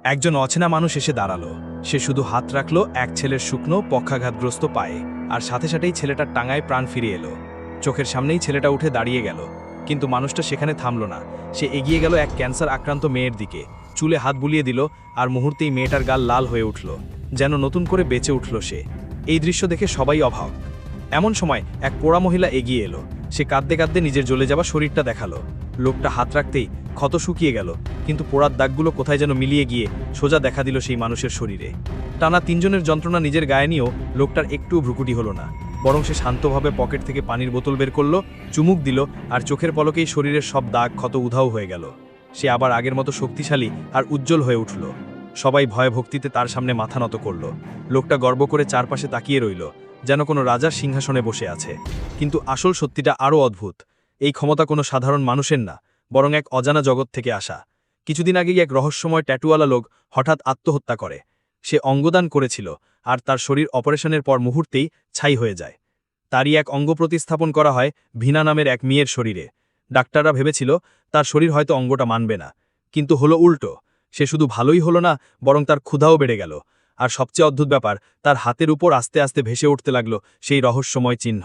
একজন অচেনা মানুষ এসে দাঁড়ালো। সে শুধু হাত রাখল এক ছেলের শুকনো পক্ষাঘাতগ্রস্ত পায়ে, আর সাথে সাথেই ছেলেটার টাঙায় প্রাণ ফিরে এলো। চোখের সামনেই ছেলেটা উঠে দাঁড়িয়ে গেল, কিন্তু মানুষটা সেখানে থামল না। সে এগিয়ে গেল এক ক্যান্সার আক্রান্ত মেয়ের দিকে, চুলে হাত বুলিয়ে দিল, আর মুহূর্তেই মেয়েটার গাল লাল হয়ে উঠল, যেন নতুন করে বেঁচে উঠল সে। এই দৃশ্য দেখে সবাই অবাক। এমন সময় এক পোড়া মহিলা এগিয়ে এলো। সে কাঁদতে কাঁদতে নিজের জ্বলে যাওয়া শরীরটা দেখালো। লোকটা হাত রাখতেই ক্ষত শুকিয়ে গেল, কিন্তু পোড়ার দাগগুলো কোথায় যেন মিলিয়ে গিয়ে সোজা দেখা দিল সেই মানুষের শরীরে। টানা 3 জনের যন্ত্রণা নিজের গায়ে নিয়েও লোকটার একটুও ভ্রুকুটি হলো না, বরং সে শান্তভাবে পকেট থেকে পানির বোতল বের করলো, চুমুক দিল, আর চোখের পলকেই শরীরের সব দাগ ক্ষত উধাও হয়ে গেল। সে আবার আগের মতো শক্তিশালী আর উজ্জ্বল হয়ে উঠল। সবাই ভয়ে ভক্তিতে তার সামনে মাথা নত করল। লোকটা গর্ব করে চারপাশে তাকিয়ে রইল, যেন কোনো রাজার সিংহাসনে বসে আছে। কিন্তু আসল সত্যিটা আরও অদ্ভুত। এই ক্ষমতা কোনো সাধারণ মানুষের না, বরং এক অজানা জগৎ থেকে আসা। কিছুদিন আগেই এক রহস্যময় ট্যাটুওয়ালা লোক হঠাৎ আত্মহত্যা করে। সে অঙ্গদান করেছিল, আর তার শরীর অপারেশনের পর মুহূর্তেই ছাই হয়ে যায়। তারই এক অঙ্গ প্রতিস্থাপন করা হয় ভিনা নামের এক মেয়ের শরীরে। ডাক্তাররা ভেবেছিল তার শরীর হয়তো অঙ্গটা মানবে না, কিন্তু হলো উল্টো। সে শুধু ভালোই হলো না, বরং তার ক্ষুধাও বেড়ে গেল। আর সবচেয়ে অদ্ভুত ব্যাপার, তার হাতের উপর আস্তে আস্তে ভেসে উঠতে লাগলো সেই রহস্যময় চিহ্ন।